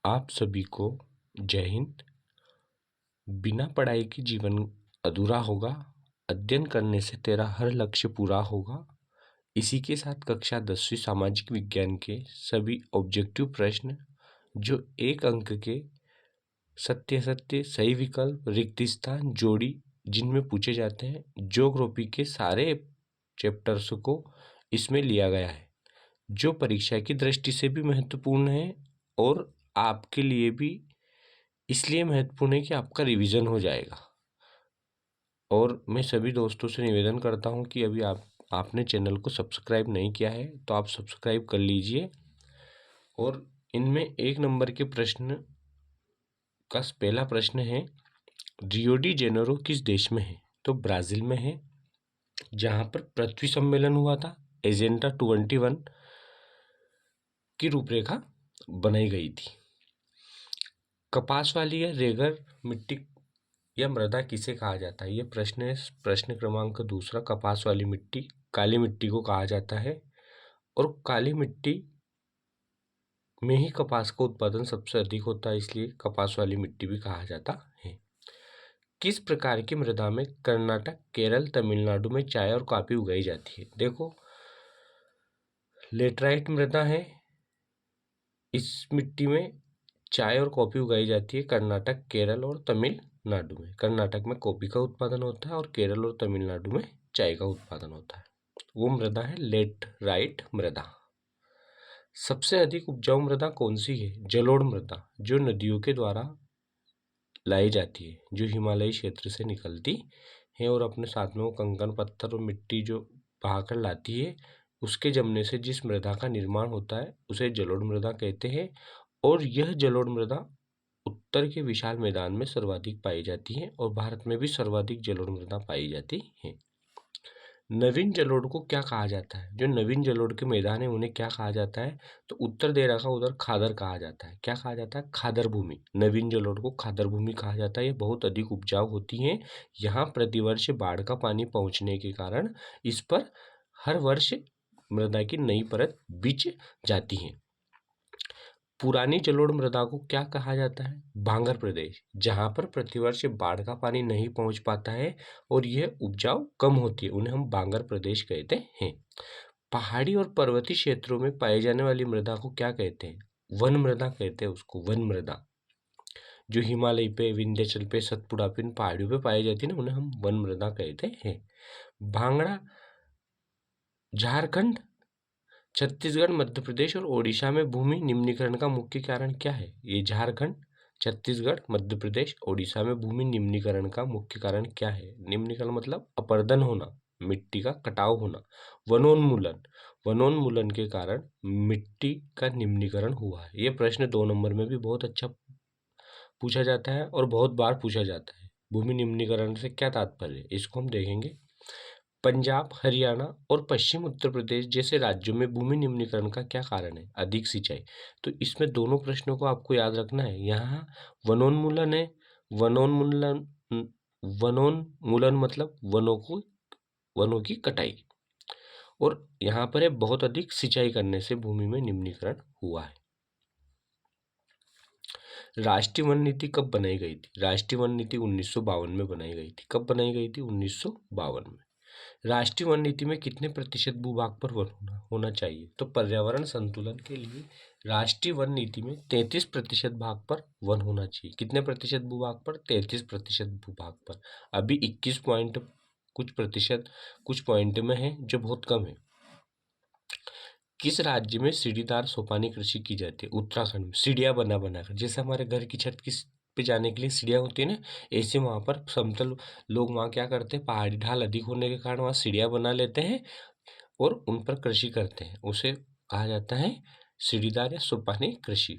आप सभी को जय हिंद। बिना पढ़ाई के जीवन अधूरा होगा, अध्ययन करने से तेरा हर लक्ष्य पूरा होगा। इसी के साथ कक्षा 10वीं सामाजिक विज्ञान के सभी ऑब्जेक्टिव प्रश्न जो एक अंक के सत्य सत्य, सही विकल्प, रिक्त स्थान, जोड़ी जिनमें पूछे जाते हैं, ज्योग्राफी के सारे चैप्टर्स को इसमें लिया गया है, जो परीक्षा की दृष्टि से भी महत्वपूर्ण है और आपके लिए भी इसलिए महत्वपूर्ण है कि आपका रिवीजन हो जाएगा। और मैं सभी दोस्तों से निवेदन करता हूं कि अभी आपने चैनल को सब्सक्राइब नहीं किया है तो आप सब्सक्राइब कर लीजिए। और इनमें 1 नंबर के प्रश्न का पहला प्रश्न है, रियो डी जेनेरो किस देश में है? तो ब्राज़ील में है, जहां पर पृथ्वी सम्मेलन हुआ था। एजेंडा 21 की रूपरेखा बनाई गई थी। कपास वाली या रेगर मिट्टी या मृदा किसे कहा जाता है? ये प्रश्न है। प्रश्न क्रमांक 2, कपास वाली मिट्टी काली मिट्टी को कहा जाता है और काली मिट्टी में ही कपास का उत्पादन सबसे अधिक होता है, इसलिए कपास वाली मिट्टी भी कहा जाता है। किस प्रकार की मृदा में कर्नाटक, केरल, तमिलनाडु में चाय और कॉफी उगाई जाती है? देखो, लेटराइट मृदा है, इस मिट्टी में चाय और कॉफी उगाई जाती है कर्नाटक, केरल और तमिलनाडु में। कर्नाटक में कॉफी का उत्पादन होता है और केरल और तमिलनाडु में चाय का उत्पादन होता है। वो मृदा है लेटराइट मृदा। सबसे अधिक उपजाऊ मृदा कौन सी है? जलोढ़ मृदा, जो नदियों के द्वारा लाई जाती है, जो हिमालयी क्षेत्र से निकलती है और अपने साथ में वो कंकड़ पत्थर और मिट्टी जो बहाकर लाती है, उसके जमने से जिस मृदा का निर्माण होता है उसे जलोढ़ मृदा कहते हैं। और यह जलोढ़ मृदा उत्तर के विशाल मैदान में सर्वाधिक पाई जाती है और भारत में भी सर्वाधिक जलोढ़ मृदा पाई जाती है। नवीन जलोढ़ को क्या कहा जाता है? जो नवीन जलोढ़ के मैदान है उन्हें क्या कहा जाता है? तो उत्तर दे रखा उधर खादर कहा जाता है। क्या कहा जाता है? खादर भूमि। नवीन जलोढ़ को खादर भूमि कहा जाता है। ये बहुत अधिक उपजाऊ होती है। यहाँ प्रतिवर्ष बाढ़ का पानी पहुँचने के कारण इस पर हर वर्ष मृदा की नई परत बिछ जाती है। पुरानी जलोढ़ मृदा को क्या कहा जाता है? भांगर प्रदेश, जहाँ पर प्रतिवर्ष बाढ़ का पानी नहीं पहुँच पाता है और यह उपजाऊ कम होती है, उन्हें हम भांगर प्रदेश कहते हैं। पहाड़ी और पर्वतीय क्षेत्रों में पाई जाने वाली मृदा को क्या कहते हैं? वन मृदा कहते हैं उसको, वन मृदा। जो हिमालय पे, विंध्याचल पे, सतपुड़ा पे, इन पहाड़ियों पे पाई जाती है ना, उन्हें हम वन मृदा कहते हैं। भांगड़ा झारखंड, छत्तीसगढ़, मध्य प्रदेश और ओडिशा में भूमि निम्नीकरण का मुख्य कारण क्या है? ये झारखंड, छत्तीसगढ़, मध्य प्रदेश, ओडिशा में भूमि निम्नीकरण का मुख्य कारण क्या है? निम्नीकरण मतलब अपरदन होना, मिट्टी का कटाव होना। वनोन्मूलन, वनोन्मूलन के कारण मिट्टी का निम्नीकरण हुआ है। ये प्रश्न 2 नंबर में भी बहुत अच्छा पूछा जाता है और बहुत बार पूछा जाता है। भूमि निम्नीकरण से क्या तात्पर्य है, इसको हम देखेंगे। पंजाब, हरियाणा और पश्चिम उत्तर प्रदेश जैसे राज्यों में भूमि निम्नीकरण का क्या कारण है? अधिक सिंचाई। तो इसमें दोनों प्रश्नों को आपको याद रखना है। यहाँ वनोन्मूलन है, वनोन्मूलन, वनोन्मूलन मतलब वनों की कटाई, और यहाँ पर है बहुत अधिक सिंचाई करने से भूमि में निम्नीकरण हुआ है। राष्ट्रीय वन नीति कब बनाई गई थी? राष्ट्रीय वन नीति 1952 में बनाई गई थी। कब बनाई गई थी? 1952 में। राष्ट्रीय वन नीति में कितने प्रतिशत भूभाग पर वन होना चाहिए? तो पर्यावरण संतुलन के लिए राष्ट्रीय वन नीति में 33% भाग पर वन होना चाहिए। कितने प्रतिशत भूभाग पर? 33% भूभाग पर। अभी 21 पॉइंट कुछ पॉइंट में है, जो बहुत कम है। किस राज्य में सीढ़ीदार सोपानी कृषि की जाती है? उत्तराखंड में। सीढ़ियाँ बना बनाकर, जैसे हमारे घर की छत की पे जाने के लिए सीढ़ियाँ होती है ना, ऐसे वहाँ पर समतल लोग वहाँ क्या करते हैं, पहाड़ी ढाल अधिक होने के कारण वहाँ सीढ़ियाँ बना लेते हैं और उन पर कृषि करते हैं। उसे कहा जाता है सीढ़ीदार या सोपानी कृषि।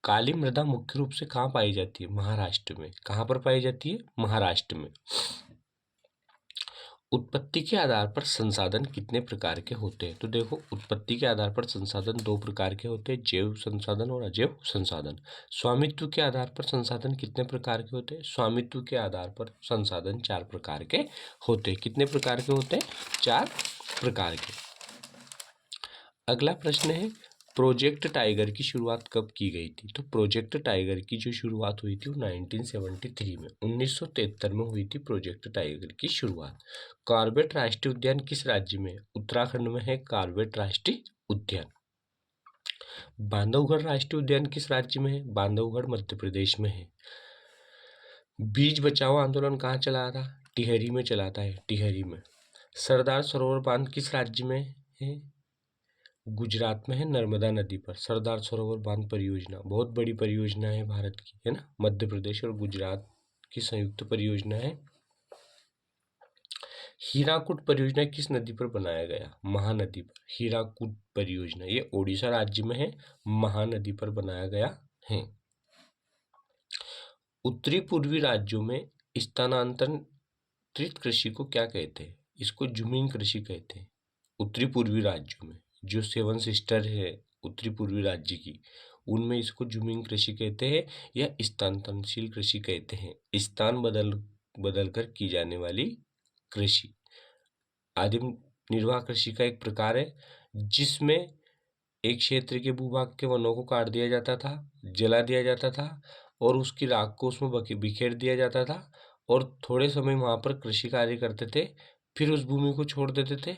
काली मृदा मुख्य रूप से कहाँ पाई जाती है? महाराष्ट्र में। कहाँ पर पाई जाती है? महाराष्ट्र में। उत्पत्ति के आधार पर संसाधन कितने प्रकार के होते हैं? तो देखो, उत्पत्ति के आधार पर संसाधन 2 प्रकार के होते हैं, जैव संसाधन और अजैव संसाधन। स्वामित्व के आधार पर संसाधन कितने प्रकार के होते हैं? स्वामित्व के आधार पर संसाधन 4 प्रकार के होते हैं। कितने प्रकार के होते हैं? 4 प्रकार के। अगला प्रश्न है, प्रोजेक्ट टाइगर की शुरुआत कब की गई थी? तो प्रोजेक्ट टाइगर की जो शुरुआत हुई थी वो 1973 में 1973 में हुई थी प्रोजेक्ट टाइगर की शुरुआत। कॉर्बेट राष्ट्रीय उद्यान किस राज्य में है? उत्तराखंड में है कॉर्बेट राष्ट्रीय उद्यान। बांधवगढ़ राष्ट्रीय उद्यान किस राज्य में है? बांधवगढ़ मध्य प्रदेश में है। बीज बचाओ आंदोलन कहाँ चला था? टिहरी में चलाता है, टिहरी में। सरदार सरोवर बांध किस राज्य में है? गुजरात में है, नर्मदा नदी पर। सरदार सरोवर बांध परियोजना बहुत बड़ी परियोजना है भारत की, है ना। मध्य प्रदेश और गुजरात की संयुक्त परियोजना है। हीराकुड परियोजना किस नदी पर बनाया गया? महानदी पर। हीराकुड परियोजना ये ओडिशा राज्य में है, महानदी पर बनाया गया है। उत्तरी पूर्वी राज्यों में स्थानांतरित कृषि को क्या कहते हैं? इसको जूमिंग कृषि कहते हैं। उत्तरी पूर्वी राज्यों में जो 7 सिस्टर है उत्तरी पूर्वी राज्य की, उनमें इसको जूमिंग कृषि कहते हैं या स्थानांतरणशील कृषि कहते हैं। स्थान बदल कर की जाने वाली कृषि आदिम निर्वाह कृषि का एक प्रकार है, जिसमें एक क्षेत्र के भूभाग के वनों को काट दिया जाता था, जला दिया जाता था और उसकी राख को उसमें बिखेर दिया जाता था और थोड़े समय वहां पर कृषि कार्य करते थे, फिर उस भूमि को छोड़ देते थे,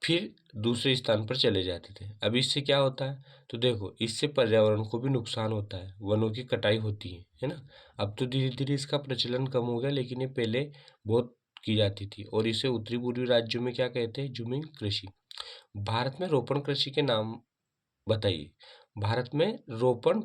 फिर दूसरे स्थान पर चले जाते थे। अब इससे क्या होता है? तो देखो, इससे पर्यावरण को भी नुकसान होता है, वनों की कटाई होती है ना। अब तो धीरे धीरे इसका प्रचलन कम हो गया, लेकिन ये पहले बहुत की जाती थी और इसे उत्तरी पूर्वी राज्यों में क्या कहते हैं? जूमिंग कृषि। भारत में रोपण कृषि के नाम बताइए। भारत में रोपण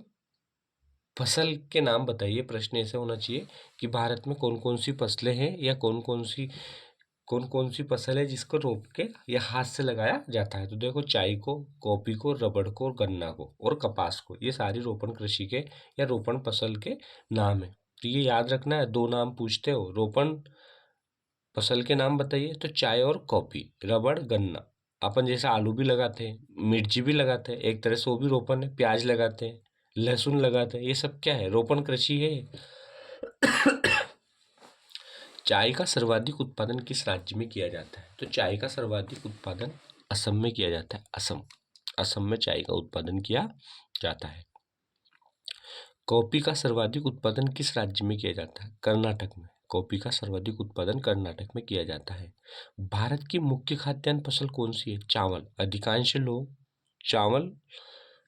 फसल के नाम बताइए। प्रश्न ऐसे होना चाहिए कि भारत में कौन कौन सी फसलें हैं या कौन कौन सी फसल है जिसको रोप के या हाथ से लगाया जाता है। तो देखो, चाय को, कॉफी को, रबड़ को और गन्ना को और कपास को, ये सारी रोपण कृषि के या रोपण फसल के नाम है। तो ये याद रखना है, 2 नाम पूछते हो, रोपण फसल के नाम बताइए तो चाय और कॉफी, रबड़, गन्ना। अपन जैसे आलू भी लगाते हैं, मिर्ची भी लगाते हैं, एक तरह से वो भी रोपण है। प्याज लगाते हैं, लहसुन लगाते हैं, ये सब क्या है? रोपण कृषि है। चाय का सर्वाधिक उत्पादन किस राज्य में किया जाता है? तो चाय का सर्वाधिक उत्पादन असम में किया जाता है। असम में चाय का उत्पादन किया जाता है। कॉफी का सर्वाधिक उत्पादन किस राज्य में किया जाता है? कर्नाटक में। कॉफी का सर्वाधिक उत्पादन कर्नाटक में किया जाता है। भारत की मुख्य खाद्यान्न फसल कौन सी है? चावल। अधिकांश लोग चावल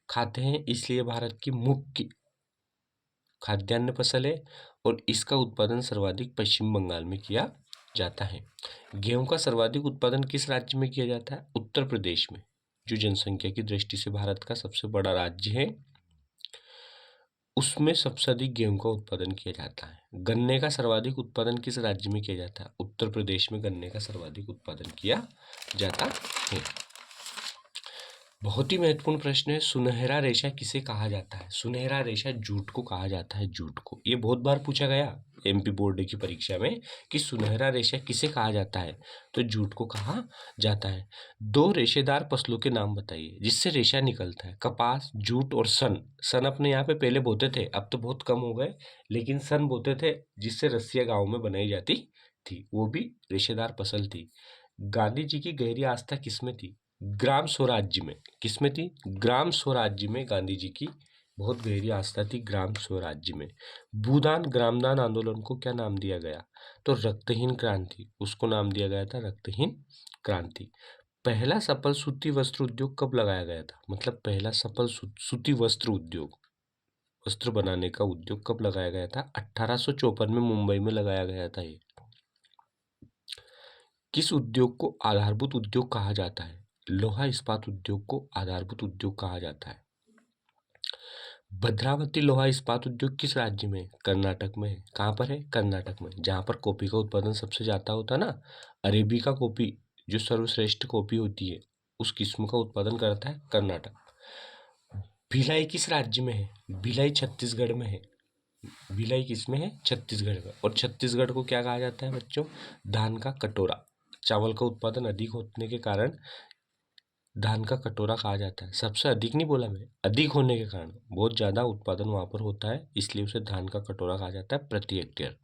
खाते हैं, इसलिए भारत की मुख्य खाद्यान्न फसल है और इसका उत्पादन सर्वाधिक पश्चिम बंगाल में किया जाता है। गेहूं का सर्वाधिक उत्पादन किस राज्य में किया जाता है? उत्तर प्रदेश में, जो जनसंख्या की दृष्टि से भारत का सबसे बड़ा राज्य है, उसमें सबसे अधिक गेहूं का उत्पादन किया जाता है। गन्ने का सर्वाधिक उत्पादन किस राज्य में किया जाता है? उत्तर प्रदेश में गन्ने का सर्वाधिक उत्पादन किया जाता है। बहुत ही महत्वपूर्ण प्रश्न है, सुनहरा रेशा किसे कहा जाता है? सुनहरा रेशा जूट को कहा जाता है, जूट को। ये बहुत बार पूछा गया एमपी बोर्ड की परीक्षा में कि सुनहरा रेशा किसे कहा जाता है? तो जूट को कहा जाता है। 2 रेशेदार फसलों के नाम बताइए जिससे रेशा निकलता है। कपास, जूट और सन। सन अपने यहाँ पे पहले बोते थे, अब तो बहुत कम हो गए, लेकिन सन बोते थे जिससे रस्सियां गाँव में बनाई जाती थी, वो भी रेशेदार फसल थी। गांधी जी की गहरी आस्था किसमें थी? ग्राम स्वराज्य में। किसमें थी? ग्राम स्वराज्य में गांधी जी की बहुत गहरी आस्था थी, ग्राम स्वराज्य में। भूदान ग्रामदान आंदोलन को क्या नाम दिया गया? तो रक्तहीन क्रांति, उसको नाम दिया गया था रक्तहीन क्रांति। पहला सफल सूती वस्त्र उद्योग कब लगाया गया था? मतलब पहला सफल सूती वस्त्र उद्योग, वस्त्र बनाने का उद्योग कब लगाया गया था? 1854 में मुंबई में लगाया गया था ये। किस उद्योग को आधारभूत उद्योग कहा जाता है? लोहा इस्पात उद्योग को आधारभूत उद्योग कहा जाता है। भद्रावती लोहा इस्पात उद्योग किस राज्य में? कर्नाटक में है। कहाँ पर है? कर्नाटक में, जहाँ पर कॉफी का उत्पादन सबसे ज्यादा होता है ना। अरेबिका कॉफी जो सर्वश्रेष्ठ कॉफी होती है, उस किस्म का उत्पादन करता है कर्नाटक। भिलाई किस राज्य में है? भिलाई छत्तीसगढ़ में है। भिलाई किसमें है? छत्तीसगढ़ में। और छत्तीसगढ़ को क्या कहा जाता है बच्चों? धान का कटोरा। चावल का उत्पादन अधिक होने के कारण धान का कटोरा कहा जाता है। सबसे अधिक नहीं बोला मैं, अधिक होने के कारण, बहुत ज्यादा उत्पादन वहां पर होता है, इसलिए उसे धान का कटोरा कहा जाता है प्रति हेक्टेयर।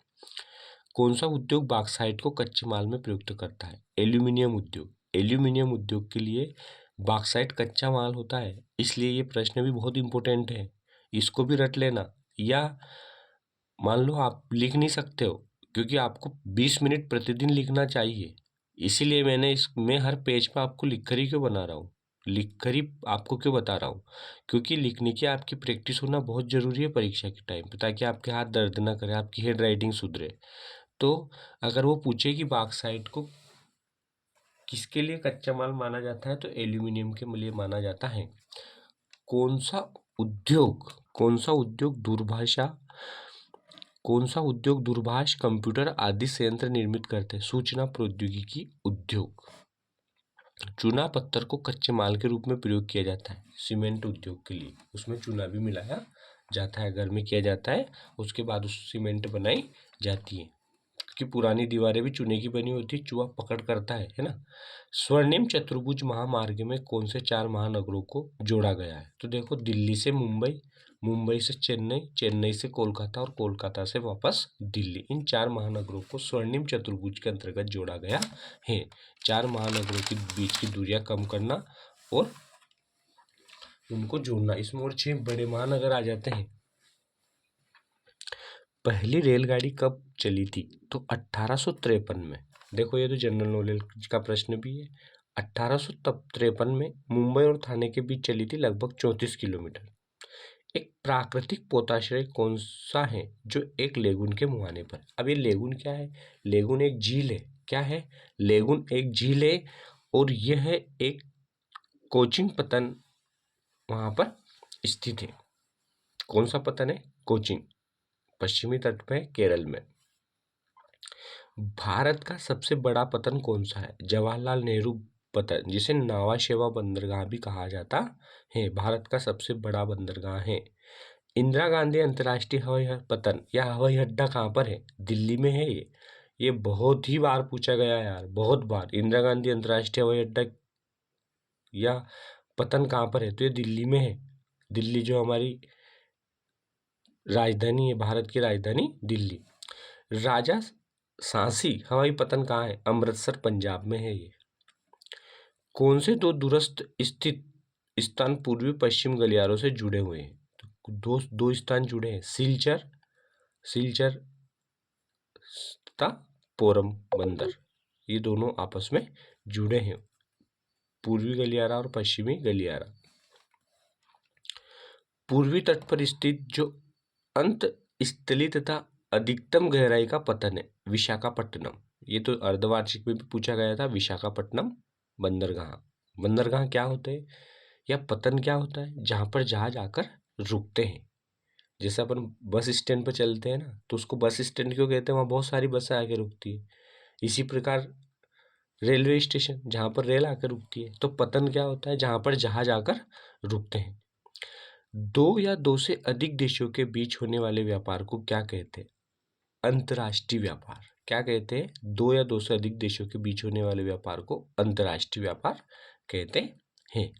कौन सा उद्योग बॉक्साइट को कच्चे माल में प्रयुक्त करता है? एल्यूमिनियम उद्योग। एल्यूमिनियम उद्योग के लिए बॉक्साइट कच्चा माल होता है, इसलिए ये प्रश्न भी बहुत इंपॉर्टेंट है, इसको भी रट लेना। या मान लो आप लिख नहीं सकते हो क्योंकि आपको 20 मिनट प्रतिदिन लिखना चाहिए, इसीलिए मैंने इसमें हर पेज पे आपको लिख कर ही क्यों बना रहा हूँ, लिख कर ही आपको क्यों बता रहा हूँ, क्योंकि लिखने की आपकी प्रैक्टिस होना बहुत ज़रूरी है परीक्षा के टाइम पे, ताकि आपके हाथ दर्द ना करे, आपकी हैंड राइटिंग सुधरे। तो अगर वो पूछे कि बॉक्साइट को किसके लिए कच्चा माल माना जाता है, तो एल्यूमिनियम के लिए माना जाता है। कौन सा उद्योग दूरभाष कंप्यूटर आदि संयंत्र निर्मित करते हैं? सूचना प्रौद्योगिकी उद्योग। चूना पत्थर को कच्चे माल के रूप में प्रयोग किया जाता है सीमेंट उद्योग के लिए, उसमें चूना भी मिलाया जाता है, गर्मी किया जाता है, उसके बाद उस सीमेंट बनाई जाती है, क्योंकि पुरानी दीवारें भी चूने की बनी होती है, चूहा पकड़ करता है ना। स्वर्णिम चतुर्भुज महामार्ग में कौन से 4 महानगरों को जोड़ा गया है? तो देखो, दिल्ली से मुंबई, मुंबई से चेन्नई, चेन्नई से कोलकाता और कोलकाता से वापस दिल्ली, इन 4 महानगरों को स्वर्णिम चतुर्भुज के अंतर्गत जोड़ा गया है। 4 महानगरों के बीच की दूरियां कम करना और उनको जोड़ना, इसमें और 6 बड़े महानगर आ जाते हैं। पहली रेलगाड़ी कब चली थी? तो 1853 में। देखो, ये तो जनरल नॉलेज का प्रश्न भी है। 1853 में मुंबई और थाने के बीच चली थी, लगभग 34 किलोमीटर। एक प्राकृतिक पोताश्रय कौन सा है जो एक लेगुन के मुहाने पर? अब ये लेगुन क्या है? लेगुन एक झील है। क्या है? लेगुन एक झील है, और यह है एक कोचिन पतन वहां पर स्थित है। कौन सा पतन है? कोचिन, पश्चिमी तट पे केरल में। भारत का सबसे बड़ा पतन कौन सा है? जवाहरलाल नेहरू पतन, जिसे नावा शेवा बंदरगाह भी कहा जाता है, भारत का सबसे बड़ा बंदरगाह है। इंदिरा गांधी अंतर्राष्ट्रीय हवाई पतन या हवाई अड्डा कहाँ पर है? दिल्ली में है। ये बहुत ही बार पूछा गया है यार, बहुत बार। इंदिरा गांधी अंतर्राष्ट्रीय हवाई अड्डा या पतन कहाँ पर है? तो ये दिल्ली में है। दिल्ली जो हमारी राजधानी है, भारत की राजधानी दिल्ली। राजा सांसी हवाई पतन कहाँ है? अमृतसर, पंजाब में है ये। कौन से 2 दूरस्थ स्थित स्थान पूर्वी पश्चिम गलियारों से जुड़े हुए हैं? तो दो स्थान जुड़े हैं, सिलचर तथा पोरम बंदर, ये दोनों आपस में जुड़े हैं, पूर्वी गलियारा और पश्चिमी गलियारा। पूर्वी तट पर स्थित जो अंत स्थली तथा अधिकतम गहराई का पतन है, विशाखापट्टनम। ये तो अर्धवार्षिक में भी पूछा गया था, विशाखापट्टनम बंदरगाह। बंदरगाह क्या होते हैं या पतन क्या होता है? जहां पर जहाज आकर रुकते हैं। जैसे अपन बस स्टैंड पर चलते हैं ना, तो उसको बस स्टैंड क्यों कहते हैं? वहाँ बहुत सारी बसें आके रुकती है। इसी प्रकार रेलवे स्टेशन, जहाँ पर रेल आकर रुकती है। तो पतन क्या होता है? जहाँ पर जहाज आकर रुकते हैं। 2 या 2 से अधिक देशों के बीच होने वाले व्यापार को क्या कहते हैं? अंतर्राष्ट्रीय व्यापार। क्या कहते हैं? 2 या 2 से अधिक देशों के बीच होने वाले व्यापार को अंतर्राष्ट्रीय व्यापार कहते हैं।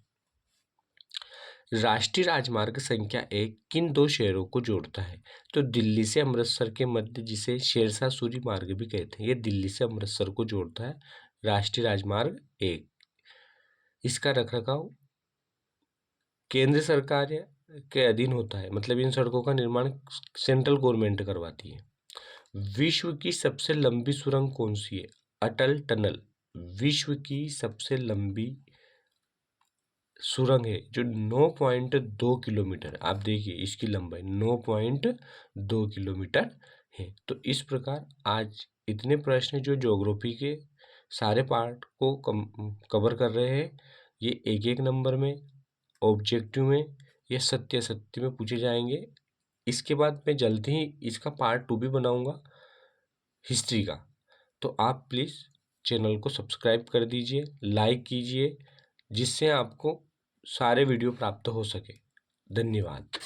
राष्ट्रीय राजमार्ग संख्या 1 किन 2 शहरों को जोड़ता है? तो दिल्ली से अमृतसर के मध्य, जिसे शेरशाह सूरी मार्ग भी कहते हैं, ये दिल्ली से अमृतसर को जोड़ता है राष्ट्रीय राजमार्ग 1। इसका रखरखाव केंद्र सरकार के अधीन होता है, मतलब इन सड़कों का निर्माण सेंट्रल गवर्नमेंट करवाती है। विश्व की सबसे लंबी सुरंग कौन सी है? अटल टनल विश्व की सबसे लंबी सुरंग है, जो 9.2 किलोमीटर, आप देखिए इसकी लंबाई 9.2 किलोमीटर है। तो इस प्रकार आज इतने प्रश्न जो ज्योग्राफी के सारे पार्ट को कवर कर रहे हैं, ये एक एक नंबर में, ऑब्जेक्टिव में या सत्य सत्य में पूछे जाएंगे। इसके बाद मैं जल्दी ही इसका पार्ट 2 भी बनाऊंगा हिस्ट्री का। तो आप प्लीज़ चैनल को सब्सक्राइब कर दीजिए, लाइक कीजिए, जिससे आपको सारे वीडियो प्राप्त हो सके। धन्यवाद।